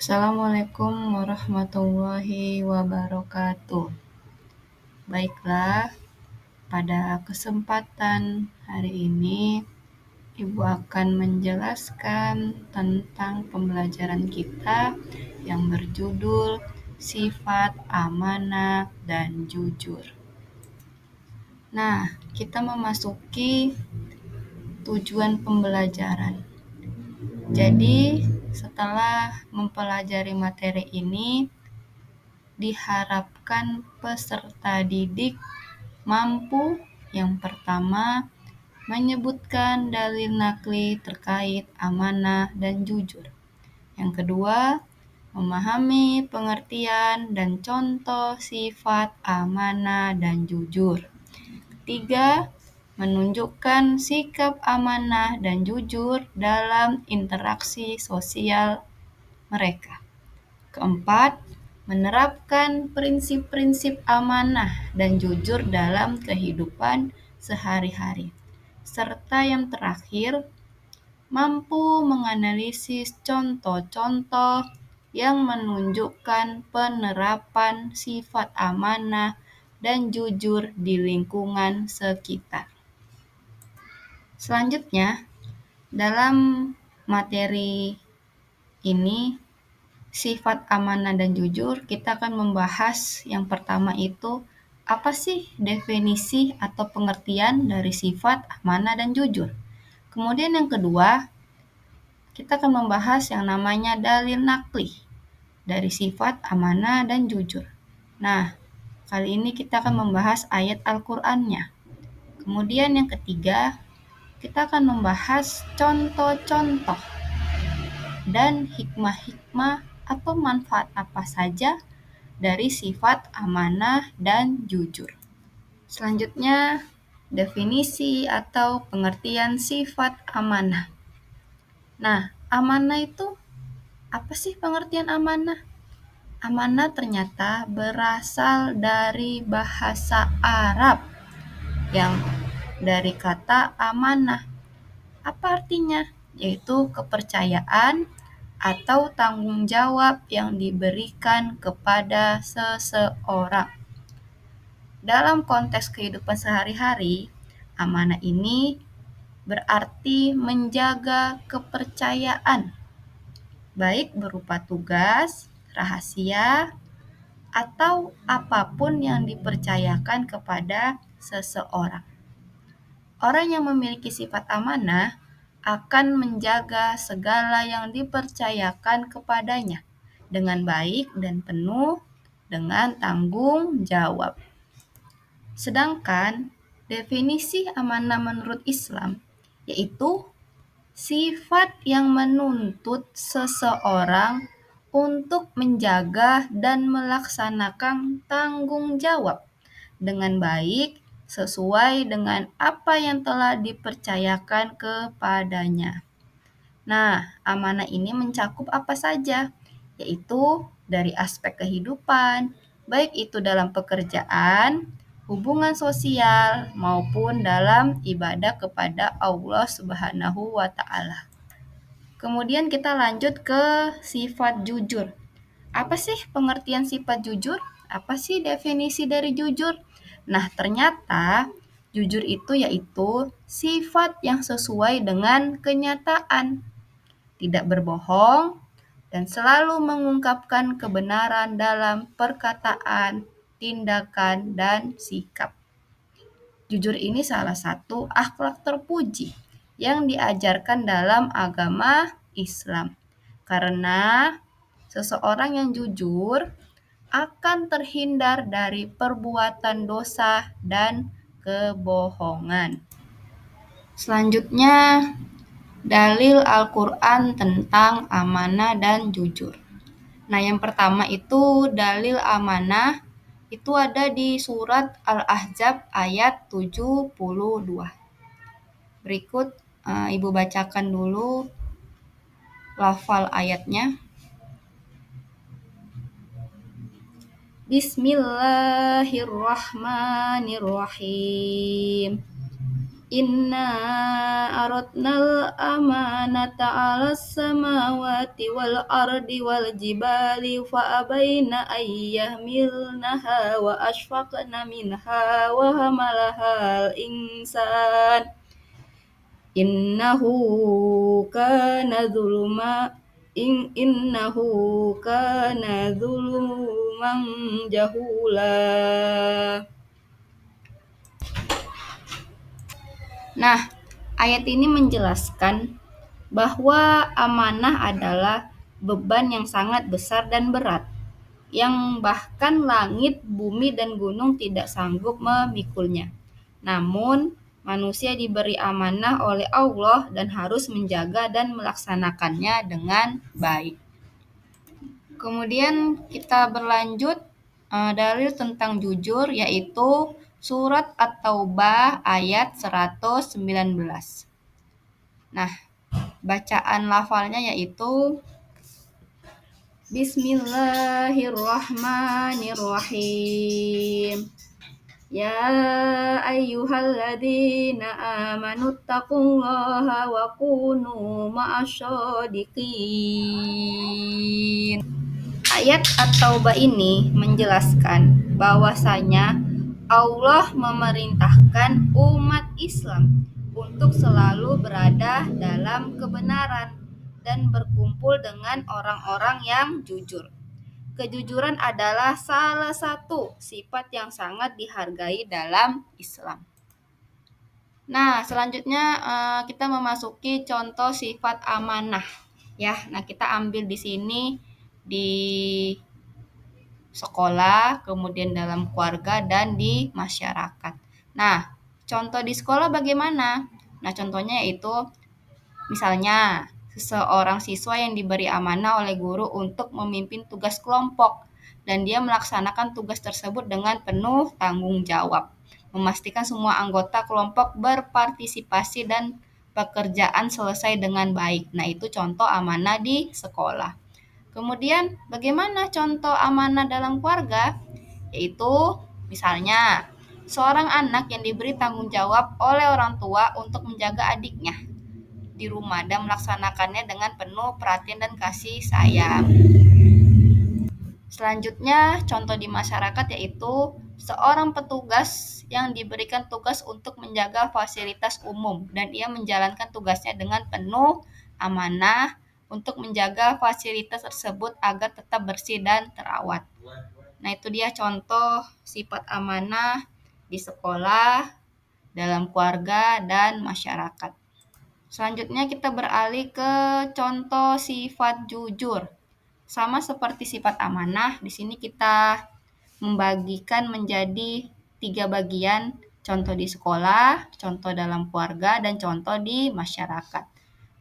Assalamualaikum warahmatullahi wabarakatuh. Baiklah, pada kesempatan hari ini, Ibu akan menjelaskan tentang pembelajaran kita yang berjudul Sifat Amanah dan Jujur. Nah, kita memasuki tujuan pembelajaran. Jadi, setelah mempelajari materi ini, diharapkan peserta didik mampu yang pertama menyebutkan dalil nakli terkait amanah dan jujur. Yang kedua, memahami pengertian dan contoh sifat amanah dan jujur. Ketiga, menunjukkan sikap amanah dan jujur dalam interaksi sosial mereka. Keempat, menerapkan prinsip-prinsip amanah dan jujur dalam kehidupan sehari-hari. Serta yang terakhir, mampu menganalisis contoh-contoh yang menunjukkan penerapan sifat amanah dan jujur di lingkungan sekitar. Selanjutnya, dalam materi ini, sifat amanah dan jujur, kita akan membahas yang pertama itu, apa sih definisi atau pengertian dari sifat amanah dan jujur. Kemudian yang kedua, kita akan membahas yang namanya dalil nakli dari sifat amanah dan jujur. Nah, kali ini kita akan membahas ayat Al-Qur'annya. Kemudian yang ketiga, kita akan membahas contoh-contoh dan hikmah-hikmah atau manfaat apa saja dari sifat amanah dan jujur. Selanjutnya, definisi atau pengertian sifat amanah. Nah, amanah itu apa sih pengertian amanah? Amanah ternyata berasal dari bahasa Arab yang dari kata amanah. Apa artinya? Yaitu kepercayaan atau tanggung jawab yang diberikan kepada seseorang. Dalam konteks kehidupan sehari-hari, amanah ini berarti menjaga kepercayaan, baik berupa tugas, rahasia, atau apapun yang dipercayakan kepada seseorang. Orang yang memiliki sifat amanah akan menjaga segala yang dipercayakan kepadanya dengan baik dan penuh dengan tanggung jawab. Sedangkan definisi amanah menurut Islam yaitu sifat yang menuntut seseorang untuk menjaga dan melaksanakan tanggung jawab dengan baik sesuai dengan apa yang telah dipercayakan kepadanya. Nah, amanah ini mencakup apa saja? Yaitu dari aspek kehidupan, baik itu dalam pekerjaan, hubungan sosial, maupun dalam ibadah kepada Allah Subhanahu wa Ta'ala. Kemudian kita lanjut ke sifat jujur. Apa sih pengertian sifat jujur? Apa sih definisi dari jujur? Nah, ternyata jujur itu yaitu sifat yang sesuai dengan kenyataan, tidak berbohong, dan selalu mengungkapkan kebenaran dalam perkataan, tindakan, dan sikap. Jujur ini salah satu akhlak terpuji yang diajarkan dalam agama Islam. Karena seseorang yang jujur akan terhindar dari perbuatan dosa dan kebohongan. Selanjutnya, dalil Al-Quran tentang amanah dan jujur. Nah, yang pertama itu dalil amanah itu ada di surat Al-Ahzab ayat 72. Berikut Ibu bacakan dulu lafal ayatnya. Bismillahirrahmanirrahim. Inna aradnal amanata 'alas samawati wal ardi wal jibali fa abaina ay yahmilnaha wa ashfaqna minha wa hamalahal insan innahu kana innahu kana zuluman jahula. Nah, ayat ini menjelaskan bahwa amanah adalah beban yang sangat besar dan berat, yang bahkan langit, bumi, dan gunung tidak sanggup memikulnya. Namun, manusia diberi amanah oleh Allah dan harus menjaga dan melaksanakannya dengan baik. Kemudian kita berlanjut dalil tentang jujur, yaitu surat At-Taubah ayat 119. Nah, bacaan lafalnya yaitu Bismillahirrahmanirrahim. Ya ayyuhalladzina amanu taqullaha wa kunu ma'asyadiqin. Ayat At-Taubah ini menjelaskan bahwasanya Allah memerintahkan umat Islam untuk selalu berada dalam kebenaran dan berkumpul dengan orang-orang yang jujur. Kejujuran adalah salah satu sifat yang sangat dihargai dalam Islam. Nah, selanjutnya kita memasuki contoh sifat amanah. Ya, nah kita ambil di sini di sekolah, kemudian dalam keluarga dan di masyarakat. Nah, contoh di sekolah bagaimana? Nah, contohnya yaitu misalnya seseorang siswa yang diberi amanah oleh guru untuk memimpin tugas kelompok dan dia melaksanakan tugas tersebut dengan penuh tanggung jawab, memastikan semua anggota kelompok berpartisipasi dan pekerjaan selesai dengan baik. Nah, itu contoh amanah di sekolah. Kemudian, bagaimana contoh amanah dalam keluarga? Yaitu, misalnya, seorang anak yang diberi tanggung jawab oleh orang tua untuk menjaga adiknya di rumah dan melaksanakannya dengan penuh perhatian dan kasih sayang. Selanjutnya, contoh di masyarakat yaitu seorang petugas yang diberikan tugas untuk menjaga fasilitas umum dan ia menjalankan tugasnya dengan penuh amanah untuk menjaga fasilitas tersebut agar tetap bersih dan terawat. Nah, itu dia contoh sifat amanah di sekolah, dalam keluarga, dan masyarakat. Selanjutnya kita beralih ke contoh sifat jujur. Sama seperti sifat amanah, di sini kita membagikan menjadi 3 bagian, contoh di sekolah, contoh dalam keluarga, dan contoh di masyarakat.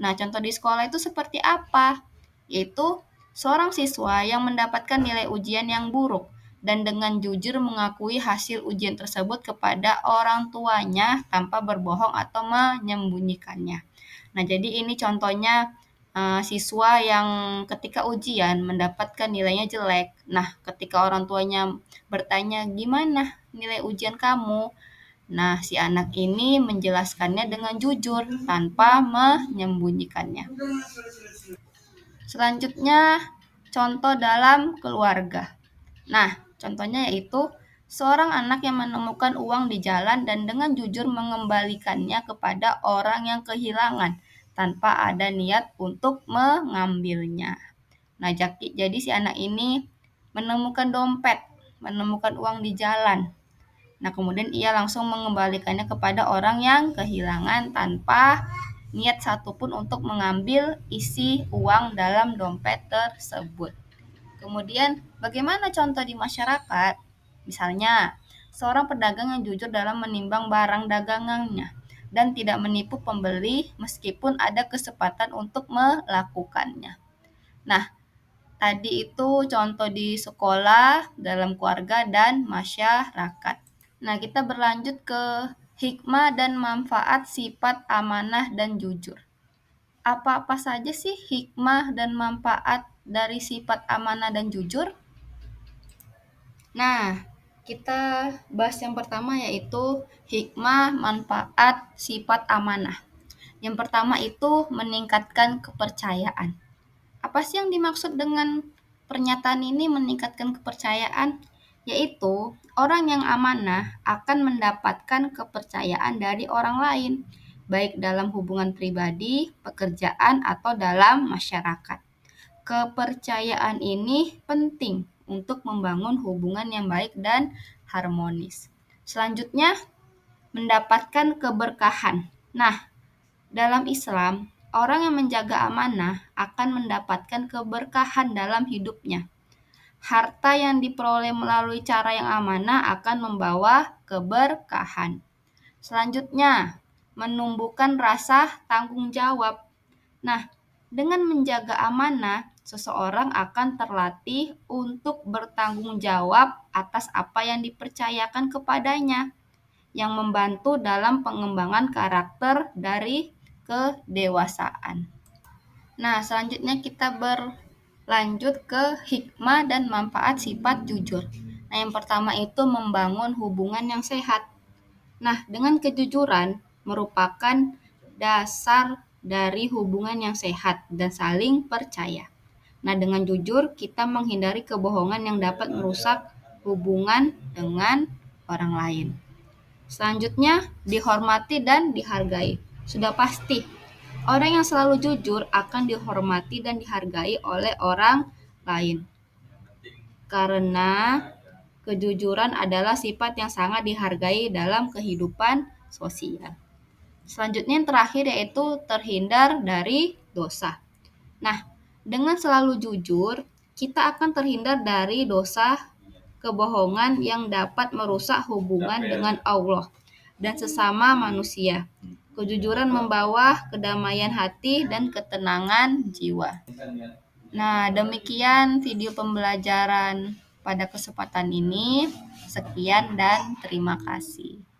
Nah, contoh di sekolah itu seperti apa? Yaitu seorang siswa yang mendapatkan nilai ujian yang buruk dan dengan jujur mengakui hasil ujian tersebut kepada orang tuanya tanpa berbohong atau menyembunyikannya. Nah, jadi ini contohnya siswa yang ketika ujian mendapatkan nilainya jelek. Nah, ketika orang tuanya bertanya, "Gimana nilai ujian kamu?" Nah, si anak ini menjelaskannya dengan jujur tanpa menyembunyikannya. Selanjutnya, contoh dalam keluarga. Nah, contohnya yaitu seorang anak yang menemukan uang di jalan dan dengan jujur mengembalikannya kepada orang yang kehilangan tanpa ada niat untuk mengambilnya. Nah, jadi si anak ini menemukan dompet, menemukan uang di jalan. Nah, kemudian ia langsung mengembalikannya kepada orang yang kehilangan tanpa niat satupun untuk mengambil isi uang dalam dompet tersebut. Kemudian, bagaimana contoh di masyarakat? Misalnya, seorang pedagang yang jujur dalam menimbang barang dagangannya dan tidak menipu pembeli meskipun ada kesempatan untuk melakukannya. Nah, tadi itu contoh di sekolah, dalam keluarga, dan masyarakat. Nah, kita berlanjut ke hikmah dan manfaat sifat amanah dan jujur. Apa-apa saja sih hikmah dan manfaat dari sifat amanah dan jujur? Nah, Kita bahas yang pertama yaitu hikmah, manfaat, sifat amanah. Yang pertama itu meningkatkan kepercayaan. Apa sih yang dimaksud dengan pernyataan ini meningkatkan kepercayaan? Yaitu orang yang amanah akan mendapatkan kepercayaan dari orang lain, baik dalam hubungan pribadi, pekerjaan, atau dalam masyarakat. Kepercayaan ini penting untuk membangun hubungan yang baik dan harmonis. Selanjutnya, mendapatkan keberkahan. Nah, dalam Islam, orang yang menjaga amanah akan mendapatkan keberkahan dalam hidupnya. Harta yang diperoleh melalui cara yang amanah akan membawa keberkahan. Selanjutnya, menumbuhkan rasa tanggung jawab. Nah, dengan menjaga amanah, seseorang akan terlatih untuk bertanggung jawab atas apa yang dipercayakan kepadanya, yang membantu dalam pengembangan karakter dari kedewasaan. Nah, selanjutnya kita berlanjut ke hikmah dan manfaat sifat jujur. Nah, yang pertama itu membangun hubungan yang sehat. Nah, dengan kejujuran merupakan dasar dari hubungan yang sehat dan saling percaya. Nah, dengan jujur kita menghindari kebohongan yang dapat merusak hubungan dengan orang lain. Selanjutnya, dihormati dan dihargai. Sudah pasti, orang yang selalu jujur akan dihormati dan dihargai oleh orang lain. Karena kejujuran adalah sifat yang sangat dihargai dalam kehidupan sosial. Selanjutnya yang terakhir yaitu terhindar dari dosa. Nah, dengan selalu jujur, kita akan terhindar dari dosa kebohongan yang dapat merusak hubungan dengan Allah dan sesama manusia. Kejujuran membawa kedamaian hati dan ketenangan jiwa. Nah, demikian video pembelajaran pada kesempatan ini. Sekian dan terima kasih.